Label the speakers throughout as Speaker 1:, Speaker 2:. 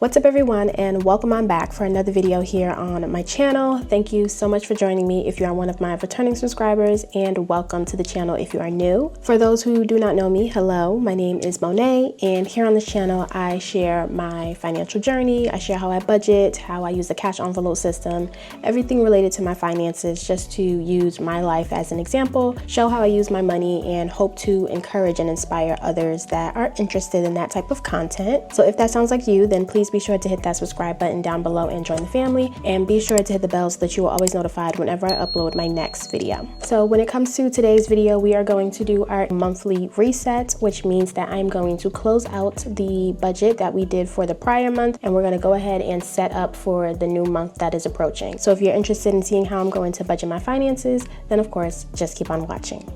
Speaker 1: What's up everyone, and welcome on back for another video here on my channel. Thank you so much for joining me if you are one of my returning subscribers, and welcome to the channel if you are new. For those who do not know me, hello, my name is Monet, and here on this channel I share my financial journey. I share how I budget, how I use the cash envelope system, everything related to my finances, just to use my life as an example, show how I use my money, and hope to encourage and inspire others that are interested in that type of content. So if that sounds like you, then please be sure to hit that subscribe button down below and join the family, and be sure to hit the bell so that you are always notified whenever I upload my next video. So when it comes to today's video, we are going to do our monthly reset, which means that I'm going to close out the budget that we did for the prior month, and we're going to go ahead and set up for the new month that is approaching. So if you're interested in seeing how I'm going to budget my finances, then of course just keep on watching.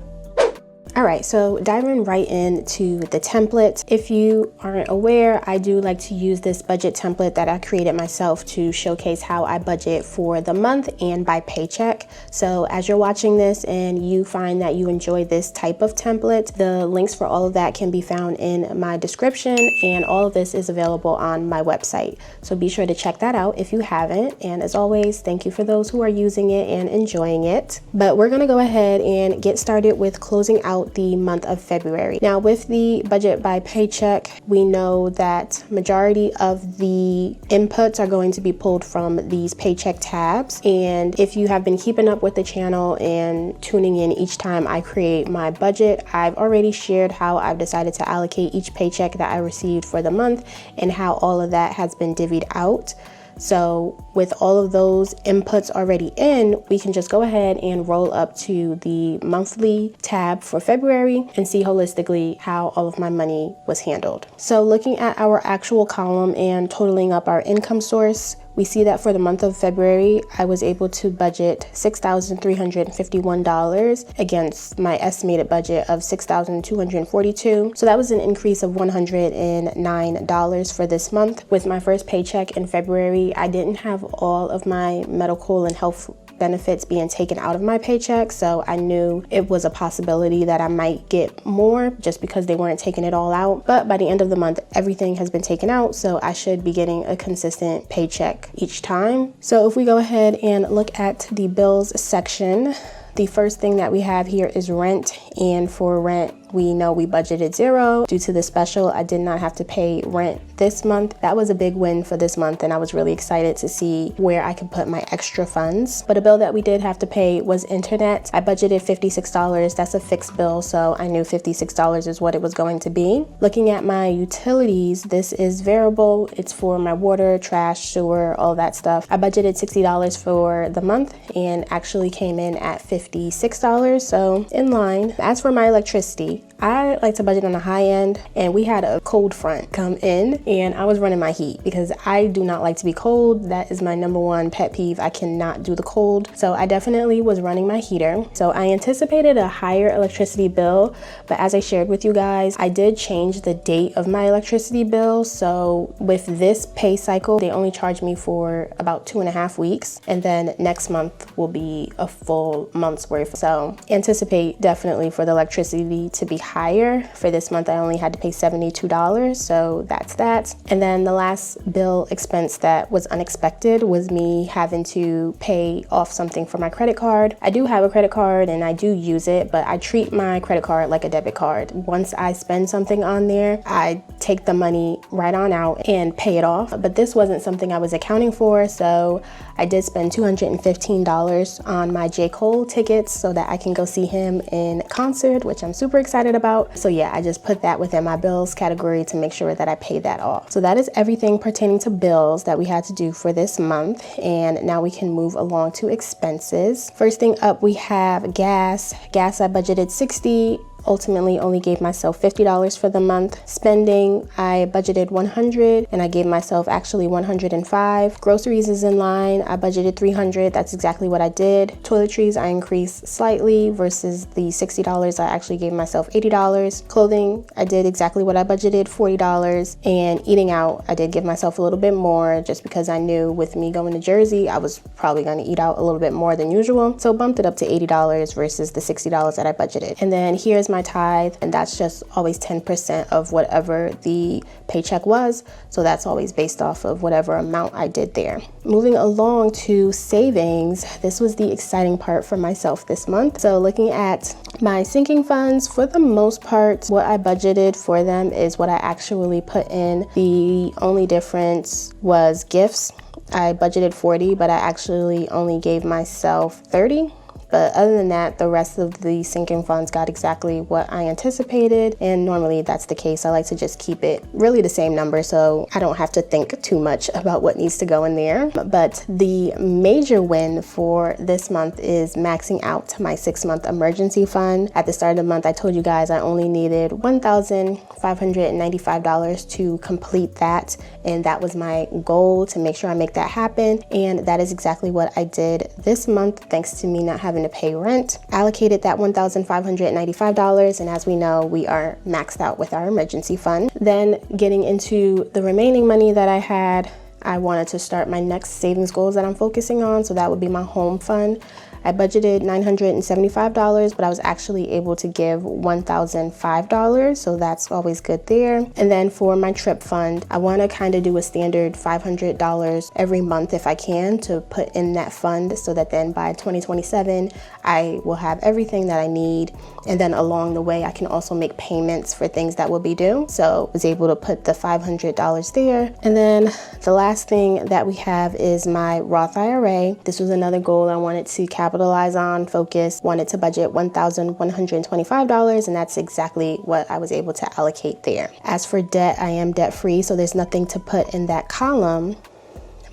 Speaker 1: All right, so diving right into the template. If you aren't aware, I do like to use this budget template that I created myself to showcase how I budget for the month and by paycheck. So as you're watching this and you find that you enjoy this type of template, the links for all of that can be found in my description, and all of this is available on my website. So be sure to check that out if you haven't. And as always, thank you for those who are using it and enjoying it. But we're gonna go ahead and get started with closing out the month of February. Now with the budget by paycheck, we know that majority of the inputs are going to be pulled from these paycheck tabs. And if you have been keeping up with the channel and tuning in each time I create my budget, I've already shared how I've decided to allocate each paycheck that I received for the month and how all of that has been divvied out. So with all of those inputs already in, we can just go ahead and roll up to the monthly tab for February and see holistically how all of my money was handled. So looking at our actual column and totaling up our income source, we see that for the month of February, I was able to budget $6,351 against my estimated budget of $6,242. So that was an increase of $109 for this month. With my first paycheck in February, I didn't have all of my medical and health benefits being taken out of my paycheck, so I knew it was a possibility that I might get more just because they weren't taking it all out. But by the end of the month, everything has been taken out, so I should be getting a consistent paycheck each time. So if we go ahead and look at the bills section, the first thing that we have here is rent, and for rent, we know we budgeted $0. Due to the special, I did not have to pay rent this month. That was a big win for this month, and I was really excited to see where I could put my extra funds. But a bill that we did have to pay was internet. I budgeted $56. That's a fixed bill, so I knew $56 is what it was going to be. Looking at my utilities, this is variable. It's for my water, trash, sewer, all that stuff. I budgeted $60 for the month and actually came in at $56, so in line. As for my electricity, I like to budget on the high end, and we had a cold front come in and I was running my heat because I do not like to be cold. That is my number one pet peeve. I cannot do the cold. So I definitely was running my heater. So I anticipated a higher electricity bill, but as I shared with you guys, I did change the date of my electricity bill. So with this pay cycle, they only charge me for about 2.5 weeks, and then next month will be a full month's worth. So anticipate definitely for the electricity to be higher. For this month, I only had to pay $72, so that's that. And then the last bill expense that was unexpected was me having to pay off something for my credit card. I do have a credit card and I do use it, but I treat my credit card like a debit card. Once I spend something on there, I take the money right on out and pay it off. But this wasn't something I was accounting for, so I did spend $215 on my J. Cole tickets so that I can go see him in concert, which I'm super excited about. So yeah, I just put that within my bills category to make sure that I pay that off. So that is everything pertaining to bills that we had to do for this month. And now we can move along to expenses. First thing up, we have gas. Gas, I budgeted $60. Ultimately only gave myself $50 for the month. Spending, I budgeted $100 and I gave myself actually $105. Groceries is in line. I budgeted $300. That's exactly what I did. Toiletries, I increased slightly versus the $60. I actually gave myself $80. Clothing, I did exactly what I budgeted, $40. And eating out, I did give myself a little bit more just because I knew with me going to Jersey, I was probably going to eat out a little bit more than usual. So bumped it up to $80 versus the $60 that I budgeted. And then here's my tithe, and that's just always 10% of whatever the paycheck was. So that's always based off of whatever amount I did there. Moving along to savings, this was the exciting part for myself this month. So looking at my sinking funds, for the most part, what I budgeted for them is what I actually put in. The only difference was gifts. I budgeted 40, but I actually only gave myself 30. But other than that, the rest of the sinking funds got exactly what I anticipated. And normally that's the case. I like to just keep it really the same number so I don't have to think too much about what needs to go in there. But the major win for this month is maxing out my 6-month emergency fund. At the start of the month, I told you guys I only needed $1,595 to complete that. And that was my goal, to make sure I make that happen. And that is exactly what I did this month, thanks to me not having to pay rent. Allocated that $1,595, and as we know, we are maxed out with our emergency fund. Then getting into the remaining money that I had, I wanted to start my next savings goals that I'm focusing on, so that would be my home fund. I budgeted $975, but I was actually able to give $1,005, so that's always good there. And then for my trip fund, I want to kind of do a standard $500 every month if I can, to put in that fund, so that then by 2027, I will have everything that I need. And then along the way, I can also make payments for things that will be due. So I was able to put the $500 there. And then the last thing that we have is my Roth IRA. This was another goal I wanted to capitalize on, focus, wanted to budget $1,125, and that's exactly what I was able to allocate there. As for debt, I am debt free, so there's nothing to put in that column.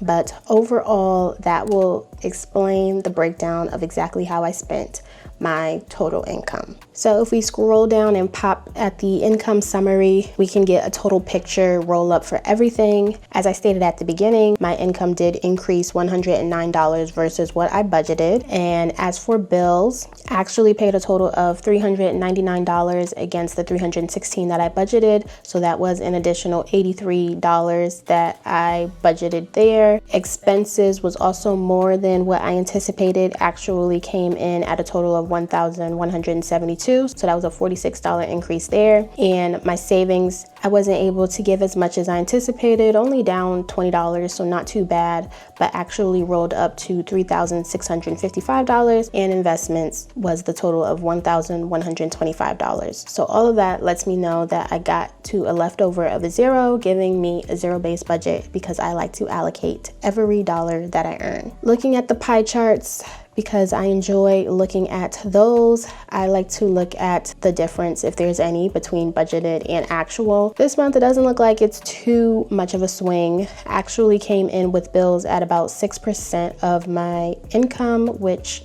Speaker 1: But overall, that will explain the breakdown of exactly how I spent my total income. So if we scroll down and pop at the income summary, we can get a total picture roll up for everything. As I stated at the beginning, my income did increase $109 versus what I budgeted. And as for bills, I actually paid a total of $399 against the $316 that I budgeted. So that was an additional $83 that I budgeted there. Expenses was also more than what I anticipated, actually came in at a total of $1,172. So that was a $46 increase there. And my savings, I wasn't able to give as much as I anticipated, only down $20, so not too bad, but actually rolled up to $3,655. And investments was the total of $1,125. So all of that lets me know that I got to a leftover of a zero, giving me a zero-based budget, because I like to allocate every dollar that I earn. Looking at the pie charts, because I enjoy looking at those, I like to look at the difference, if there's any, between budgeted and actual. This month, it doesn't look like it's too much of a swing. Actually came in with bills at about 6% of my income, which,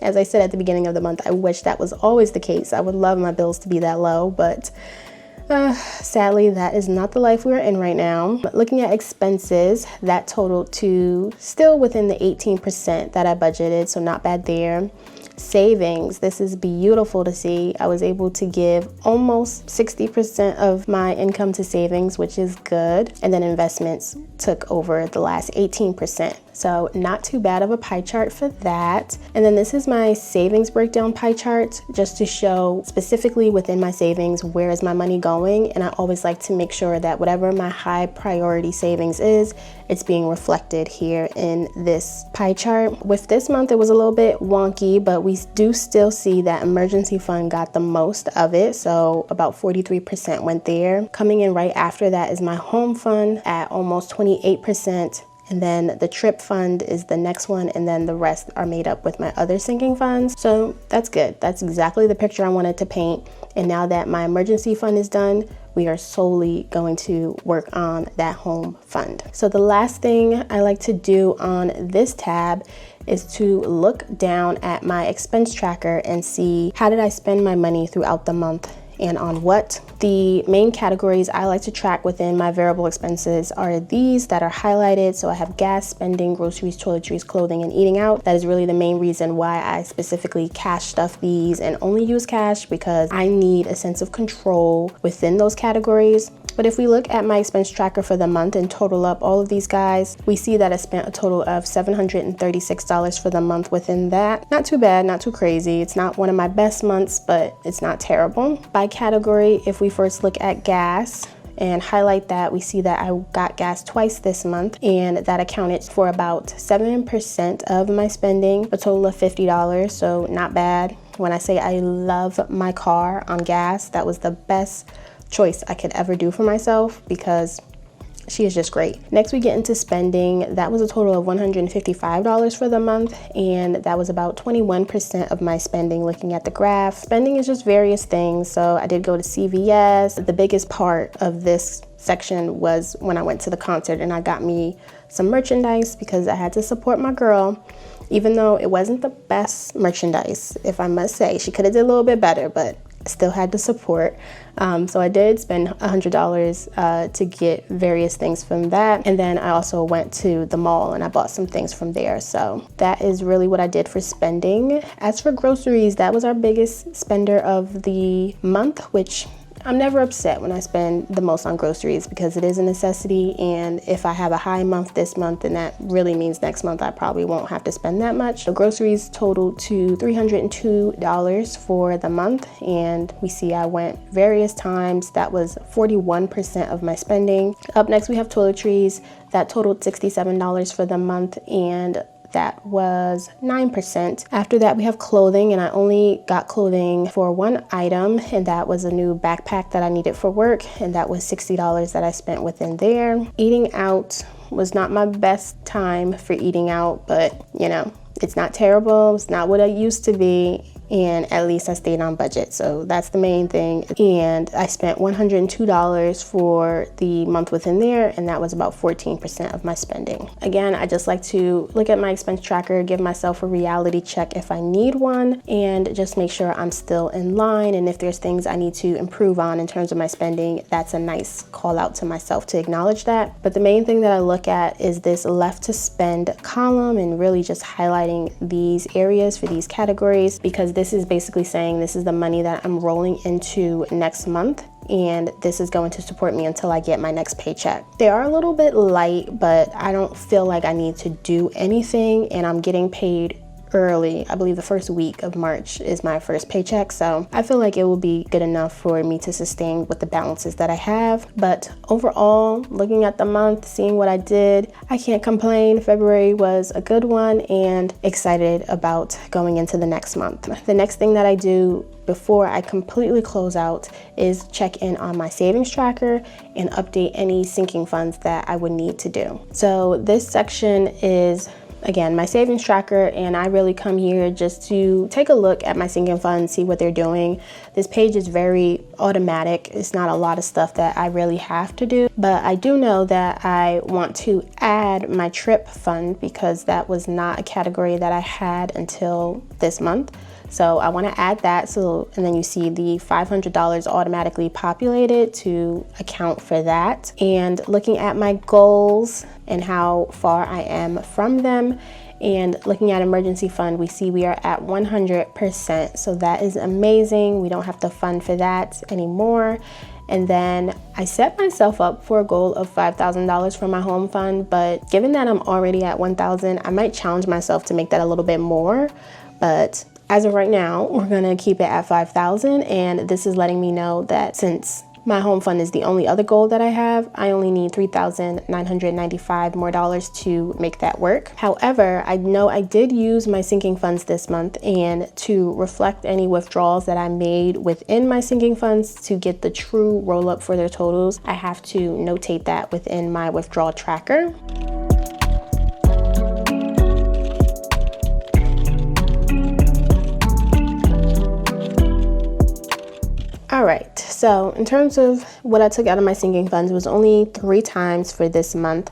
Speaker 1: as I said at the beginning of the month, I wish that was always the case. I would love my bills to be that low, but sadly, that is not the life we're in right now. But looking at expenses, that totaled to still within the 18% that I budgeted, so not bad there. Savings, this is beautiful to see. I was able to give almost 60% of my income to savings, which is good. And then investments took over the last 18%. So not too bad of a pie chart for that. And then this is my savings breakdown pie chart, just to show specifically within my savings, where is my money going? And I always like to make sure that whatever my high priority savings is, it's being reflected here in this pie chart. With this month, it was a little bit wonky, but we do still see that emergency fund got the most of it. So about 43% went there. Coming in right after that is my home fund at almost 28%. And then the trip fund is the next one, and then the rest are made up with my other sinking funds. So that's good. That's exactly the picture I wanted to paint. And now that my emergency fund is done, we are solely going to work on that home fund. So the last thing I like to do on this tab is to look down at my expense tracker and see, how did I spend my money throughout the month and on what? The main categories I like to track within my variable expenses are these that are highlighted. So I have gas spending, groceries, toiletries, clothing, and eating out. That is really the main reason why I specifically cash stuff these and only use cash, because I need a sense of control within those categories. But if we look at my expense tracker for the month and total up all of these guys, we see that I spent a total of $736 for the month within that. Not too bad, not too crazy. It's not one of my best months, but it's not terrible. By category, if we first look at gas and highlight that, we see that I got gas twice this month, and that accounted for about 7% of my spending, a total of $50, so not bad. When I say I love my car on gas, that was the best choice I could ever do for myself because she is just great. Next, we get into spending. That was a total of $155 for the month, and that was about 21% of my spending. Looking at the graph, spending is just various things. So I did go to CVS. The biggest part of this section was when I went to the concert and I got me some merchandise because I had to support my girl. Even though it wasn't the best merchandise, if I must say, she could have did a little bit better, but still had to support. So I did spend $100 to get various things from that. And then I also went to the mall and I bought some things from there. So that is really what I did for spending. As for groceries, that was our biggest spender of the month, which I'm never upset when I spend the most on groceries because it is a necessity, and if I have a high month this month, then that really means next month I probably won't have to spend that much. The groceries totaled to $302 for the month, and we see I went various times. That was 41% of my spending. Up next, we have toiletries. That totaled $67 for the month, and that was 9%. After that, we have clothing, and I only got clothing for one item, and that was a new backpack that I needed for work, and that was $60 that I spent within there. Eating out was not my best time for eating out, but you know, it's not terrible. It's not what it used to be. And at least I stayed on budget, so that's the main thing. And I spent $102 for the month within there, and that was about 14% of my spending. Again, I just like to look at my expense tracker, give myself a reality check if I need one, and just make sure I'm still in line. And if there's things I need to improve on in terms of my spending, that's a nice call out to myself to acknowledge that. But the main thing that I look at is this left to spend column, and really just highlighting these areas for these categories, because this is basically saying this is the money that I'm rolling into next month, and this is going to support me until I get my next paycheck. They are a little bit light, but I don't feel like I need to do anything, and I'm getting paid early. I believe the first week of March is my first paycheck, so I feel like it will be good enough for me to sustain with the balances that I have. But overall, looking at the month, seeing what I did, I can't complain. February was a good one, and excited about going into the next month. The next thing that I do before I completely close out is check in on my savings tracker and update any sinking funds that I would need to do. So this section is, again, my savings tracker, and I really come here just to take a look at my sinking funds, see what they're doing. This page is very automatic. It's not a lot of stuff that I really have to do, but I do know that I want to add my trip fund because that was not a category that I had until this month. So I want to add that. So, and then you see the $500 automatically populated to account for that. And looking at my goals and how far I am from them, and looking at emergency fund, we see we are at 100%. So that is amazing. We don't have to fund for that anymore. And then I set myself up for a goal of $5,000 for my home fund, but given that I'm already at 1,000, I might challenge myself to make that a little bit more. But as of right now, we're gonna keep it at 5,000, and this is letting me know that since my home fund is the only other goal that I have, I only need $3,995 more to make that work. However, I know I did use my sinking funds this month, and to reflect any withdrawals that I made within my sinking funds to get the true roll up for their totals, I have to notate that within my withdrawal tracker. All right, so in terms of what I took out of my sinking funds, it was only 3 times for this month.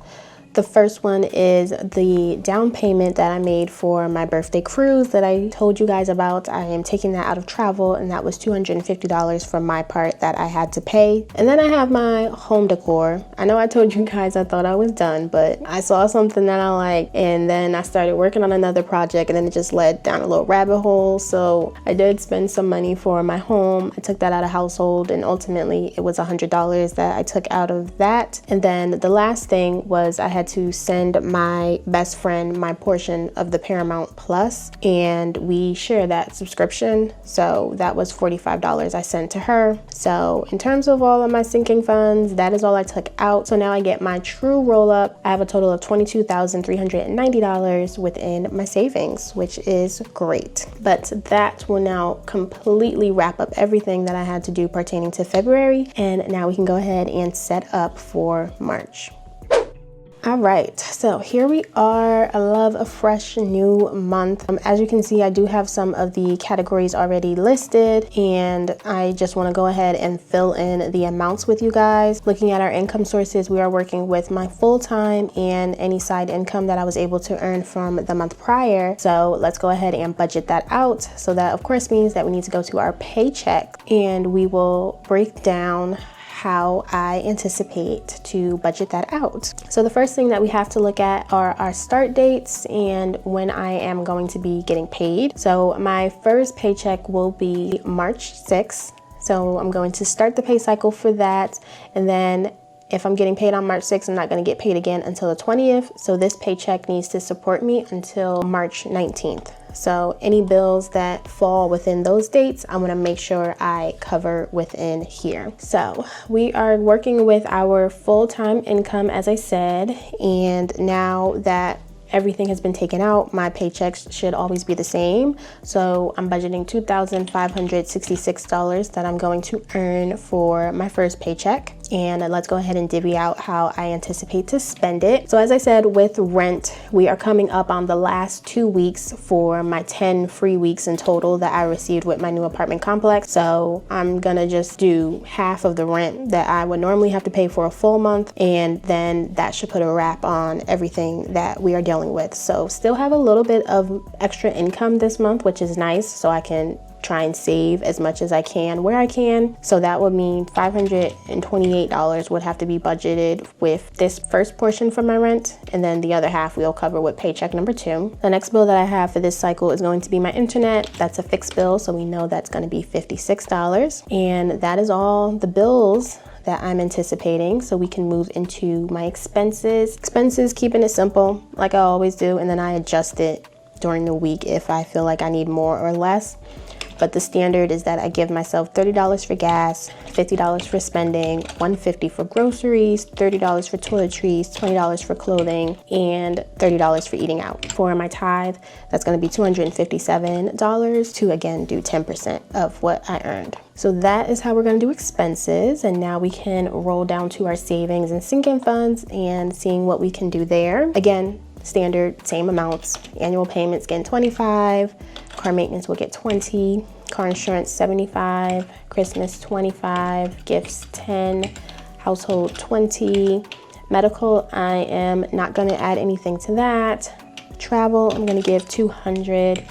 Speaker 1: The first one is the down payment that I made for my birthday cruise that I told you guys about. I am taking that out of travel, and that was $250 for my part that I had to pay. And then I have my home decor. I know I told you guys I thought I was done, but I saw something that I liked, and then I started working on another project, and then it just led down a little rabbit hole. So I did spend some money for my home. I took that out of household, and ultimately it was $100 that I took out of that. And then the last thing was I had to send my best friend my portion of the Paramount Plus, and we share that subscription. So that was $45 I sent to her. So in terms of all of my sinking funds, that is all I took out. So now I get my true roll up. I have a total of $22,390 within my savings, which is great. But that will now completely wrap up everything that I had to do pertaining to February. And now we can go ahead and set up for March. All right, so here we are. I love a fresh new month. As you can see, I do have some of the categories already listed, and I just want to go ahead and fill in the amounts with you guys. Looking at our income sources, we are working with my full-time and any side income that I was able to earn from the month prior. So let's go ahead and budget that out. So that of course means that we need to go to our paycheck, and we will break down how I anticipate to budget that out. So the first thing that we have to look at are our start dates and when I am going to be getting paid. So my first paycheck will be March 6th. So I'm going to start the pay cycle for that. And then if I'm getting paid on March 6th, I'm not going to get paid again until the 20th. So this paycheck needs to support me until March 19th. So any bills that fall within those dates, I want to make sure I cover within here. So we are working with our full-time income, as I said, and now that everything has been taken out, my paychecks should always be the same. So I'm budgeting $2,566 that I'm going to earn for my first paycheck. And let's go ahead and divvy out how I anticipate to spend it. So as I said, with rent, we are coming up on the last 2 weeks for my 10 free weeks in total that I received with my new apartment complex. So I'm gonna just do half of the rent that I would normally have to pay for a full month, and then that should put a wrap on everything that we are dealing with. So still have a little bit of extra income this month, which is nice, so I can try and save as much as I can where I can. So that would mean $528 would have to be budgeted with this first portion from my rent, and then the other half we'll cover with paycheck number 2. The next bill that I have for this cycle is going to be my internet. That's a fixed bill, so we know that's going to be $56, and that is all the bills that I'm anticipating. So we can move into my expenses. Expenses, keeping it simple like I always do, and then I adjust it during the week if I feel like I need more or less. But the standard is that I give myself $30 for gas, $50 for spending, $150 for groceries, $30 for toiletries, $20 for clothing, and $30 for eating out. For my tithe, that's going to be $257 to again do 10% of what I earned. So that is how we're going to do expenses, and now we can roll down to our savings and sinking funds and seeing what we can do there. Again, standard, same amounts. Annual payments getting $25, car maintenance will get $20, car insurance $75, Christmas $25, gifts $10, household $20, medical I am not going to add anything to that, travel I'm going to give $200,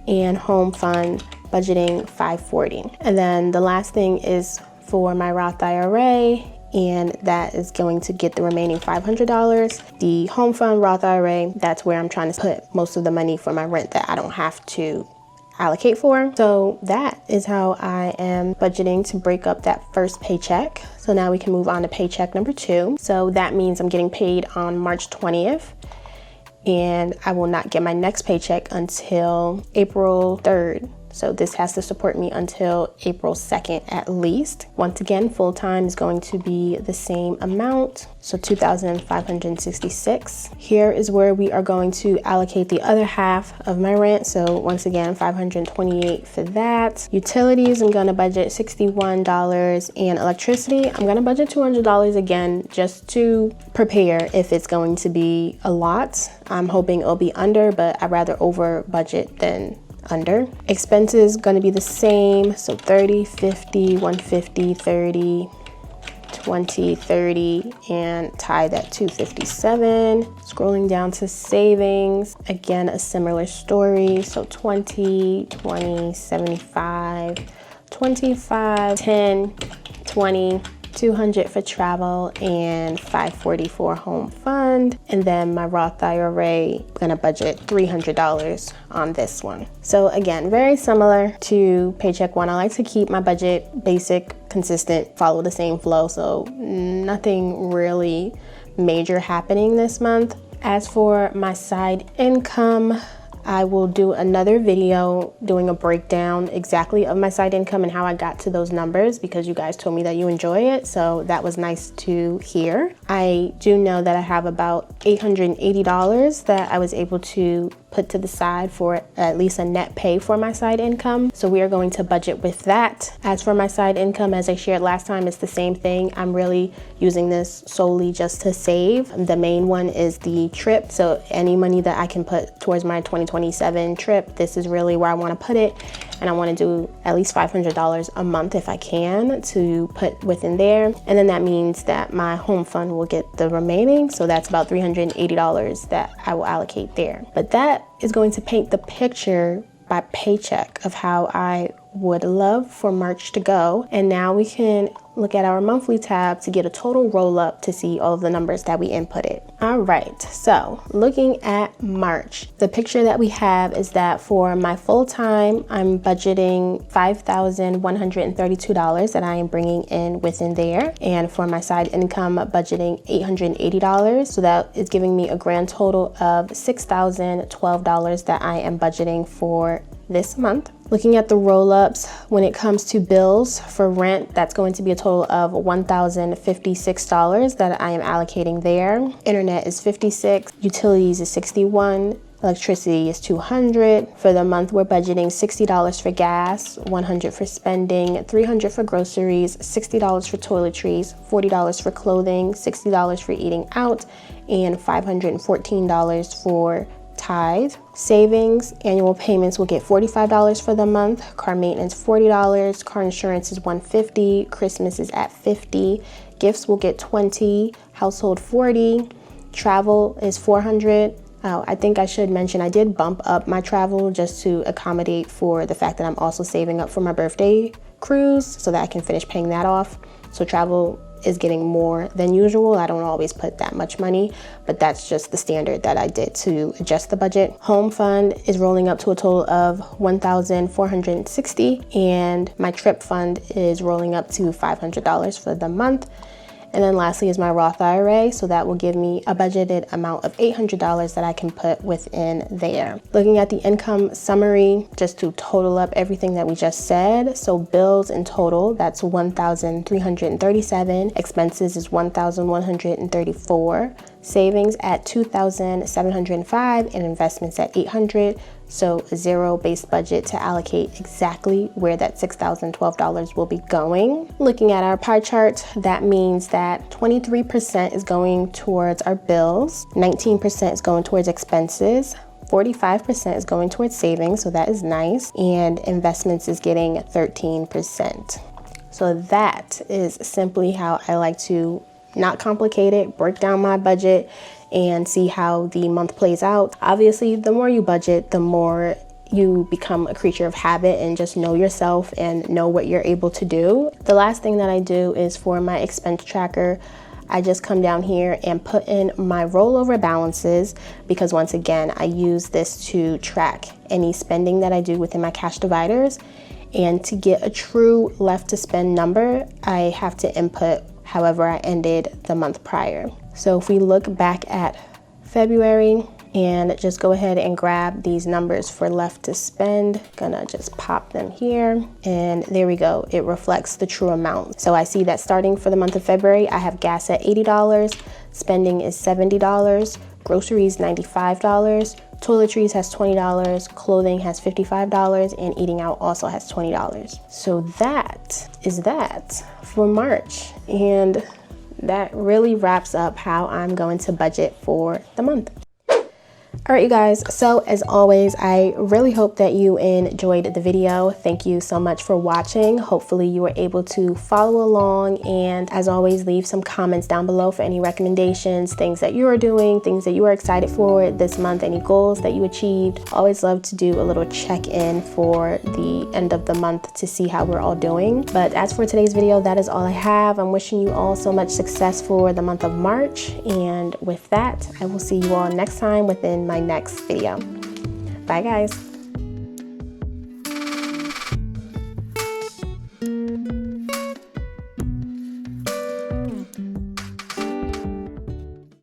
Speaker 1: and home fund budgeting $540. And then the last thing is for my Roth IRA, and that is going to get the remaining $500. The home fund Roth IRA, that's where I'm trying to put most of the money for my rent that I don't have to allocate for. So that is how I am budgeting to break up that first paycheck. So now we can move on to paycheck number 2. So that means I'm getting paid on March 20th, and I will not get my next paycheck until April 3rd. So this has to support me until April 2nd at least. Once again, full-time is going to be the same amount, so $2,566. Here is where we are going to allocate the other half of my rent. So once again, $528 for that. Utilities, I'm gonna budget $61, and electricity, I'm gonna budget $200 again, just to prepare if it's going to be a lot. I'm hoping it'll be under, but I'd rather over budget than under. Expenses going to be the same, so 30, 50, 150, 30, 20, 30, and tithe at $257. Scrolling down to savings, again, a similar story. So 20, 20, 75, 25, 10, 20, 200 for travel, and 540 for home fund. And then my Roth IRA, I'm gonna budget $300 on this one. So again, very similar to paycheck one. I like to keep my budget basic, consistent, follow the same flow. So nothing really major happening this month. As for my side income, I will do another video doing a breakdown exactly of my side income and how I got to those numbers, because you guys told me that you enjoy it, so that was nice to hear. I do know that I have about $880 that I was able to put to the side for at least a net pay for my side income. So we are going to budget with that. As for my side income, as I shared last time, it's the same thing. I'm really using this solely just to save. The main one is the trip. So any money that I can put towards my 2027 trip, this is really where I want to put it. And I want to do at least $500 a month if I can to put within there. And then that means that my home fund will get the remaining. So that's about $380 that I will allocate there. But that is going to paint the picture by paycheck of how I would love for March to go. And now we can look at our monthly tab to get a total roll up to see all of the numbers that we inputted. All right, so looking at March, the picture that we have is that for my full time, I'm budgeting $5,132 that I am bringing in within there. And for my side income, budgeting $880. So that is giving me a grand total of $6,012 that I am budgeting for this month. Looking at the roll-ups, when it comes to bills for rent, that's going to be a total of $1,056 that I am allocating there. Internet is $56, utilities is $61, electricity is $200. For the month, we're budgeting $60 for gas, $100 for spending, $300 for groceries, $60 for toiletries, $40 for clothing, $60 for eating out, and $514 for tithe. Savings, annual payments will get $45 for the month. Car maintenance $40, car insurance is $150, Christmas is at $50, gifts will get $20, household $40, travel is $400. I think I should mention I did bump up my travel just to accommodate for the fact that I'm also saving up for my birthday cruise so that I can finish paying that off. So travel is getting more than usual. I don't always put that much money, but that's just the standard that I did to adjust the budget. Home fund is rolling up to a total of $1,460, and my trip fund is rolling up to $500 for the month. And then lastly is my Roth IRA. So that will give me a budgeted amount of $800 that I can put within there. Looking at the income summary, just to total up everything that we just said. So bills in total, that's $1,337. Expenses is $1,134. Savings at $2,705 and investments at $800. So a zero-based budget to allocate exactly where that $6,012 will be going. Looking at our pie chart, that means that 23% is going towards our bills, 19% is going towards expenses, 45% is going towards savings, so that is nice, and investments is getting 13%. So that is simply how I like to not complicate it, break down my budget, and see how the month plays out. Obviously, the more you budget, the more you become a creature of habit and just know yourself and know what you're able to do. The last thing that I do is for my expense tracker, I just come down here and put in my rollover balances, because once again, I use this to track any spending that I do within my cash dividers. And to get a true left to spend number, I have to input however I ended the month prior. So if we look back at February and just go ahead and grab these numbers for left to spend, gonna just pop them here, and there we go. It reflects the true amount. So I see that starting for the month of February, I have gas at $80, spending is $70, groceries $95, toiletries has $20, clothing has $55, and eating out also has $20. So that is that for March, and that really wraps up how I'm going to budget for the month. All right, you guys, so as always, I really hope that you enjoyed the video. Thank you so much for watching. Hopefully you were able to follow along, and as always, leave some comments down below for any recommendations, things that you are doing, things that you are excited for this month, any goals that you achieved. Always love to do a little check-in for the end of the month to see how we're all doing. But as for today's video, that is all I have. I'm wishing you all so much success for the month of March, and with that, I will see you all next time within my next video. Bye guys.